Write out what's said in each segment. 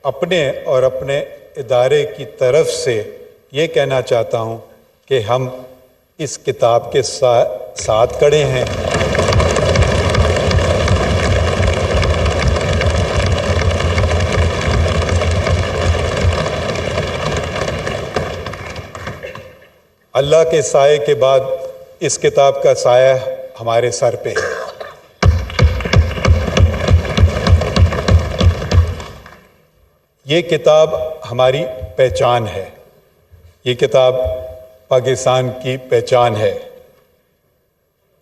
اپنے اور اپنے ادارے کی طرف سے یہ کہنا چاہتا ہوں کہ ہم اس کتاب کے ساتھ کھڑے ہیں۔ اللہ کے سائے کے بعد اس کتاب کا سایہ ہمارے سر پہ ہے۔ یہ کتاب ہماری پہچان ہے، یہ کتاب پاکستان کی پہچان ہے،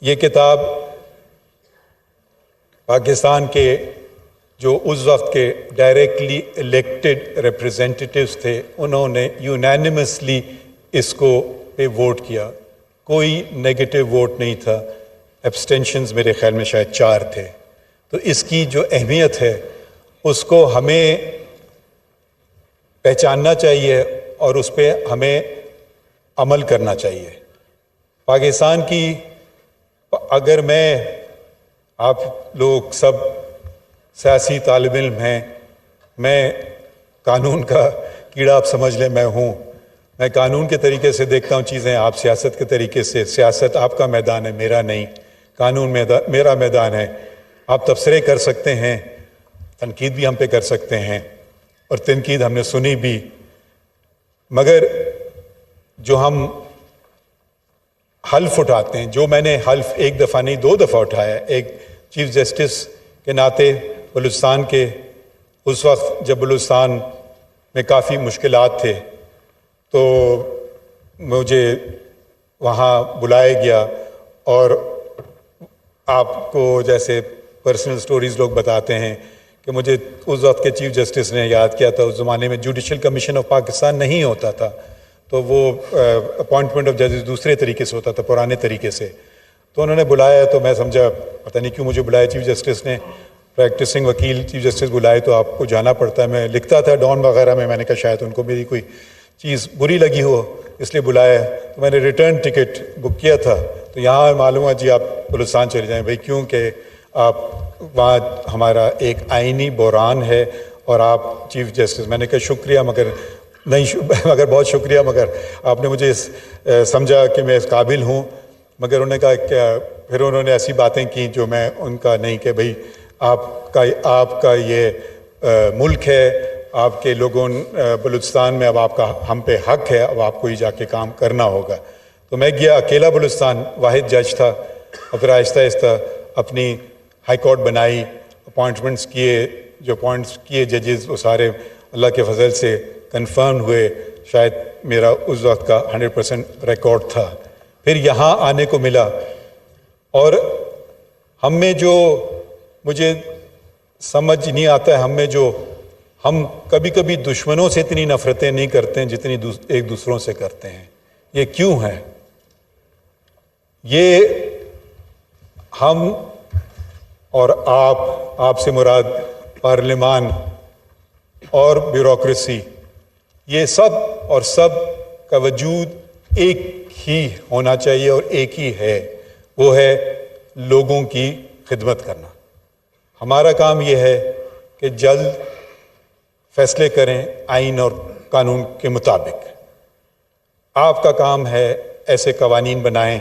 یہ کتاب پاکستان کے جو اس وقت کے ڈائریکٹلی الیکٹڈ ریپریزنٹیٹیوز تھے، انہوں نے یونینیمسلی اس کو پہ ووٹ کیا، کوئی نیگیٹو ووٹ نہیں تھا، ایبسٹینشنز میرے خیال میں شاید 4 تھے۔ تو اس کی جو اہمیت ہے اس کو ہمیں پہچاننا چاہیے اور اس پہ ہمیں عمل کرنا چاہیے۔ پاکستان کی اگر آپ لوگ سب سیاسی طالب علم ہیں، میں قانون کا کیڑا آپ سمجھ لیں میں ہوں، میں قانون کے طریقے سے دیکھتا ہوں چیزیں، آپ سیاست کے طریقے سے، سیاست آپ کا میدان ہے، میرا نہیں، قانون میرا میدان ہے۔ آپ تبصرے کر سکتے ہیں، تنقید بھی ہم پہ کر سکتے ہیں، اور تنقید ہم نے سنی بھی، مگر جو ہم حلف اٹھاتے ہیں، جو میں نے حلف 1 دفعہ نہیں 2 دفعہ اٹھایا، ایک چیف جسٹس کے ناطے بلوچستان کے، اس وقت جب بلوچستان میں کافی مشکلات تھے تو مجھے وہاں بلایا گیا، اور آپ کو جیسے پرسنل سٹوریز لوگ بتاتے ہیں کہ مجھے اس وقت کے چیف جسٹس نے یاد کیا تھا، اس زمانے میں جوڈیشل کمیشن آف پاکستان نہیں ہوتا تھا، تو وہ اپوائنٹمنٹ آف ججز دوسرے طریقے سے ہوتا تھا، پرانے طریقے سے۔ تو انہوں نے بلایا تو میں سمجھا پتہ نہیں کیوں مجھے بلایا چیف جسٹس نے، پریکٹسنگ وکیل چیف جسٹس بلائے تو آپ کو جانا پڑتا ہے، میں لکھتا تھا ڈان وغیرہ میں نے کہا شاید ان کو میری کوئی چیز بری لگی ہو اس لیے بلایا، تو میں نے ریٹرن ٹکٹ بک کیا تھا، تو یہاں معلوم ہوا جی آپ بلوچستان چلے جائیں بھائی، کیوں کہ آپ وہاں ہمارا ایک آئینی بحران ہے اور آپ چیف جسٹس۔ میں نے کہا شکریہ مگر بہت شکریہ، مگر آپ نے مجھے سمجھا کہ میں اس قابل ہوں، مگر انہوں نے کہا کہ پھر انہوں نے ایسی باتیں کی جو میں ان کا نہیں کہ بھائی آپ کا یہ ملک ہے، آپ کے لوگوں بلوچستان میں، اب آپ کا ہم پہ حق ہے، اب آپ کو ہی جا کے کام کرنا ہوگا۔ تو میں گیا اکیلا بلوچستان، واحد جج تھا، اور پھر آہستہ آہستہ اپنی ہائی کورٹ بنائی، اپوائنٹمنٹس کیے، جو اپوائنٹس کیے ججز وہ سارے اللہ کے فضل سے کنفرم ہوئے، شاید میرا اس وقت کا 100% ریکارڈ تھا۔ پھر یہاں آنے کو ملا، اور ہم میں جو مجھے سمجھ نہیں آتا ہے، ہم کبھی کبھی دشمنوں سے اتنی نفرتیں نہیں کرتے ہیں جتنی ایک دوسروں سے کرتے ہیں۔ یہ کیوں ہے؟ یہ ہم اور آپ سے مراد پارلیمان اور بیوروکریسی، یہ سب کا وجود ایک ہی ہونا چاہیے اور ایک ہی ہے، وہ ہے لوگوں کی خدمت کرنا۔ ہمارا کام یہ ہے کہ جلد فیصلے کریں آئین اور قانون کے مطابق۔ آپ کا کام ہے ایسے قوانین بنائیں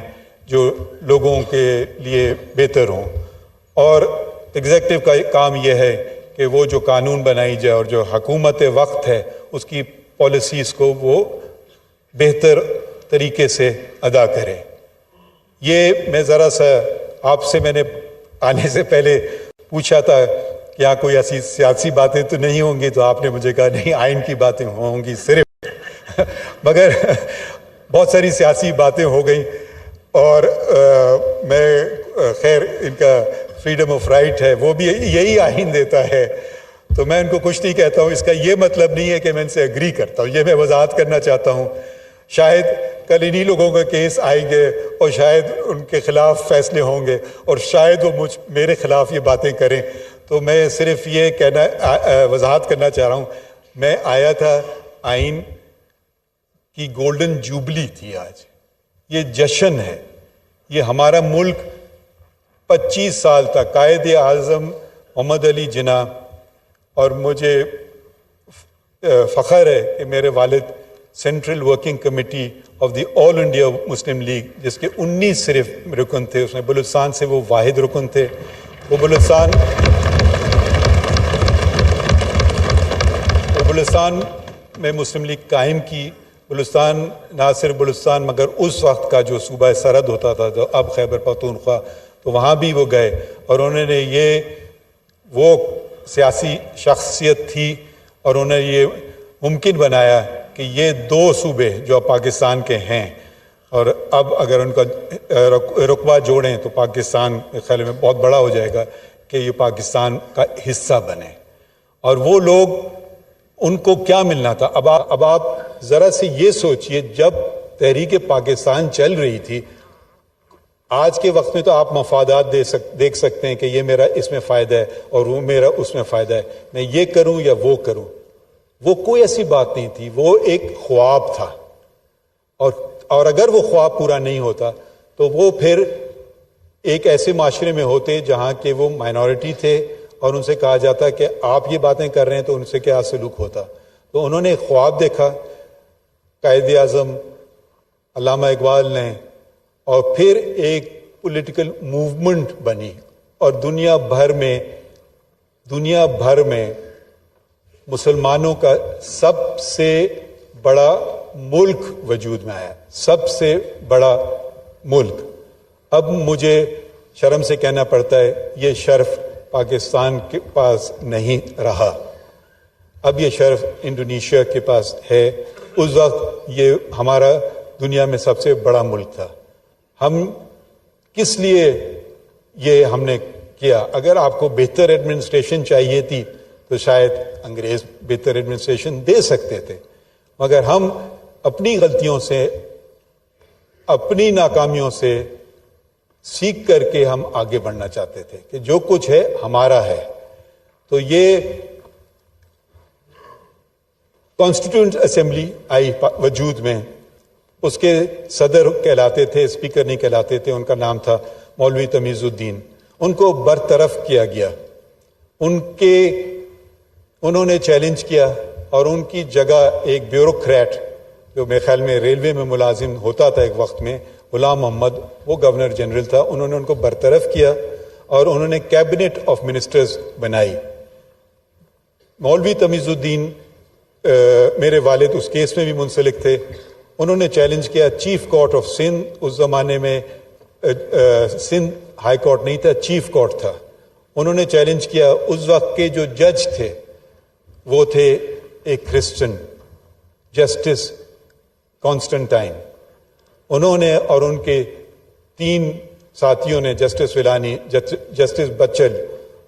جو لوگوں کے لیے بہتر ہوں، اور ایگزیکٹو کا کام یہ ہے کہ وہ جو قانون بنائی جائے اور جو حکومت وقت ہے اس کی پالیسیز کو وہ بہتر طریقے سے ادا کرے۔ یہ میں ذرا سا آپ سے میں نے آنے سے پہلے پوچھا تھا کہ یہاں کوئی ایسی سیاسی باتیں تو نہیں ہوں گی، تو آپ نے مجھے کہا نہیں آئین کی باتیں ہوں گی صرف، مگر بہت ساری سیاسی باتیں ہو گئیں، اور میں خیر ان کا فریڈم آف رائٹ ہے، وہ بھی یہی آئین دیتا ہے، تو میں ان کو کچھ نہیں کہتا ہوں۔ اس کا یہ مطلب نہیں ہے کہ میں ان سے اگری کرتا ہوں، یہ میں وضاحت کرنا چاہتا ہوں۔ شاید کل انہی لوگوں کا کیس آئیں گے اور شاید ان کے خلاف فیصلے ہوں گے، اور شاید وہ میرے خلاف یہ باتیں کریں، تو میں صرف یہ وضاحت کرنا چاہ رہا ہوں۔ میں آیا تھا، آئین کی گولڈن جوبلی تھی آج، یہ جشن ہے، یہ ہمارا ملک 25 سال تک قائد اعظم محمد علی جناح اور مجھے فخر ہے کہ میرے والد central working committee of the all India Muslim league, جس کے 19 صرف رکن تھے، اس میں بلوچستان سے وہ واحد رکن تھے. وہ بلوچستان میں مسلم لیگ قائم کی. بلوچستان نہ صرف بلوچستان مگر اس وقت کا جو صوبہ سرحد ہوتا تھا جو اب خیبر پختونخوا، تو وہاں بھی وہ گئے اور انہوں نے وہ سیاسی شخصیت تھی اور انہوں نے یہ ممکن بنایا کہ یہ 2 صوبے جو اب پاکستان کے ہیں اور اب اگر ان کا رقبہ جوڑیں تو پاکستان کے خیال میں بہت بڑا ہو جائے گا کہ یہ پاکستان کا حصہ بنے. اور وہ لوگ ان کو کیا ملنا تھا؟ اب آپ ذرا سے یہ سوچئے، جب تحریک پاکستان چل رہی تھی، آج کے وقت میں تو آپ مفادات دیکھ سکتے ہیں کہ یہ میرا اس میں فائدہ ہے اور وہ میرا اس میں فائدہ ہے، میں یہ کروں یا وہ کروں. وہ کوئی ایسی بات نہیں تھی، وہ ایک خواب تھا. اور اگر وہ خواب پورا نہیں ہوتا تو وہ پھر ایک ایسے معاشرے میں ہوتے جہاں کہ وہ مائنورٹی تھے اور ان سے کہا جاتا کہ آپ یہ باتیں کر رہے ہیں تو ان سے کیا سلوک ہوتا. تو انہوں نے ایک خواب دیکھا، قائد اعظم علامہ اقبال نے، اور پھر ایک پولیٹیکل موومنٹ بنی اور دنیا بھر میں مسلمانوں کا سب سے بڑا ملک وجود میں آیا، سب سے بڑا ملک. اب مجھے شرم سے کہنا پڑتا ہے یہ شرف پاکستان کے پاس نہیں رہا، اب یہ شرف انڈونیشیا کے پاس ہے. اس وقت یہ ہمارا دنیا میں سب سے بڑا ملک تھا. ہم کس لیے یہ ہم نے کیا؟ اگر آپ کو بہتر ایڈمنسٹریشن چاہیے تھی تو شاید انگریز بہتر ایڈمنسٹریشن دے سکتے تھے، مگر ہم اپنی غلطیوں سے، اپنی ناکامیوں سے سیکھ کر کے ہم آگے بڑھنا چاہتے تھے کہ جو کچھ ہے ہمارا ہے. تو یہ کانسٹیٹیوئنٹ اسمبلی آئی وجود میں، اس کے صدر کہلاتے تھے، اسپیکر نہیں کہلاتے تھے، ان کا نام تھا مولوی تمیز الدین. ان کو برطرف کیا گیا، انہوں نے چیلنج کیا اور ان کی جگہ ایک بیوروکریٹ جو میرے خیال میں ریلوے میں ملازم ہوتا تھا ایک وقت میں، غلام محمد، وہ گورنر جنرل تھا. انہوں نے ان کو برطرف کیا اور انہوں نے کیبنٹ آف منسٹرز بنائی. مولوی تمیز الدین، میرے والد اس کیس میں بھی منسلک تھے، انہوں نے چیلنج کیا چیف کورٹ آف سندھ، اس زمانے میں سندھ ہائی کورٹ نہیں تھا، چیف کورٹ تھا. انہوں نے چیلنج کیا. اس وقت کے جو جج تھے وہ تھے ایک کرسچن، جسٹس کانسٹنٹائن. انہوں نے اور ان کے 3 ساتھیوں نے، جسٹس ولانی، جسٹس بچل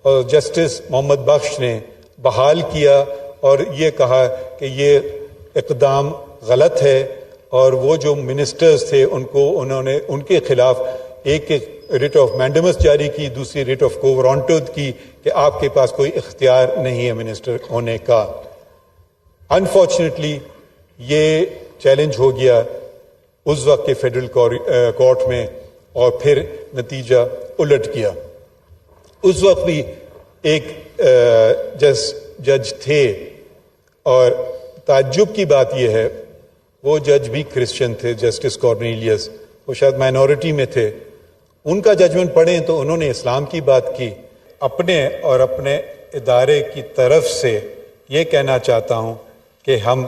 اور جسٹس محمد بخش نے بحال کیا اور یہ کہا کہ یہ اقدام غلط ہے. اور وہ جو منسٹرز تھے انہوں نے ان کے خلاف ایک ریٹ آف مینڈمس جاری کی، دوسری ریٹ آف کو وارنٹو کی کہ آپ کے پاس کوئی اختیار نہیں ہے منسٹر ہونے کا. انفارچونیٹلی یہ چیلنج ہو گیا اس وقت کے فیڈرل کورٹ میں اور پھر نتیجہ الٹ گیا. اس وقت بھی ایک جج تھے اور تعجب کی بات یہ ہے وہ جج بھی کرسچن تھے، جسٹس کارنیلیس. وہ شاید مائنورٹی میں تھے. ان کا ججمنٹ پڑھیں تو انہوں نے اسلام کی بات کی. اپنے اور اپنے ادارے کی طرف سے یہ کہنا چاہتا ہوں کہ ہم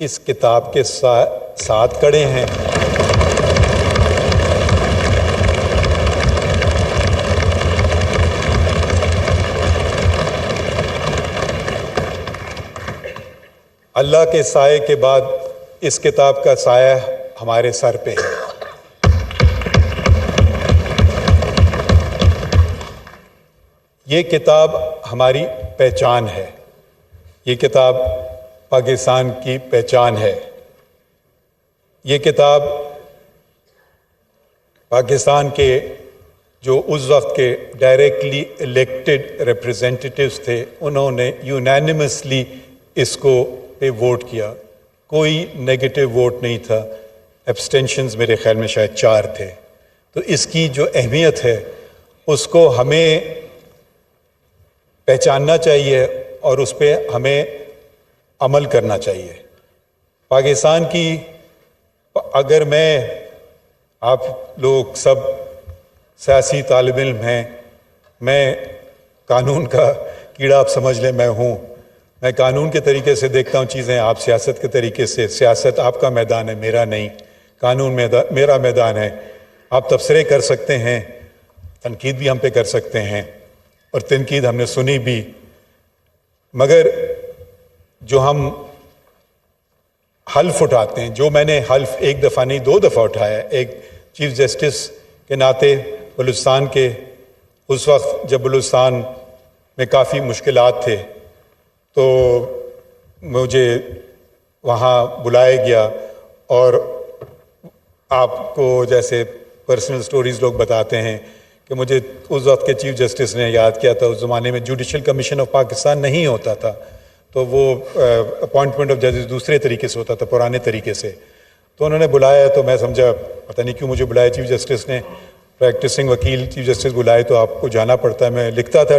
اس کتاب کے ساتھ کھڑے ہیں. اللہ کے سائے کے بعد اس کتاب کا سایہ ہمارے سر پہ ہے. یہ کتاب ہماری پہچان ہے، یہ کتاب پاکستان کی پہچان ہے. یہ کتاب پاکستان کے جو اس وقت کے ڈائریکٹلی الیکٹڈ ریپرزینٹیٹیوز تھے انہوں نے یونینیمسلی اس کو پہ ووٹ کیا. کوئی نیگیٹو ووٹ نہیں تھا. ایبسٹینشنز میرے خیال میں شاید 4 تھے. تو اس کی جو اہمیت ہے اس کو ہمیں پہچاننا چاہیے اور اس پہ ہمیں عمل کرنا چاہیے. پاکستان کی اگر آپ لوگ سب سیاسی طالب علم ہیں, میں قانون کا کیڑا آپ سمجھ لیں میں ہوں. میں قانون کے طریقے سے دیکھتا ہوں چیزیں, آپ سیاست کے طریقے سے. سیاست آپ کا میدان ہے, میرا نہیں. قانون میرا میدان ہے. آپ تبصرے کر سکتے ہیں, تنقید بھی ہم پہ کر سکتے ہیں, اور تنقید ہم نے سنی بھی, مگر جو ہم حلف اٹھاتے ہیں, جو میں نے حلف ایک دفعہ نہیں 2 دفعہ اٹھایا ہے, ایک چیف جسٹس کے ناطے بلوچستان کے اس وقت جب بلوچستان میں کافی مشکلات تھے تو مجھے وہاں بلایا گیا, اور آپ کو جیسے پرسنل سٹوریز لوگ بتاتے ہیں کہ مجھے اس وقت کے چیف جسٹس نے یاد کیا تھا. اس زمانے میں جوڈیشل کمیشن آف پاکستان نہیں ہوتا تھا, تو وہ اپوائنٹمنٹ آف ججز دوسرے طریقے سے ہوتا تھا, پرانے طریقے سے. تو انہوں نے بلایا تو میں سمجھا پتہ نہیں کیوں مجھے بلایا چیف جسٹس نے, پریکٹسنگ وکیل چیف جسٹس بلائے تو آپ کو جانا پڑتا ہے. میں لکھتا تھا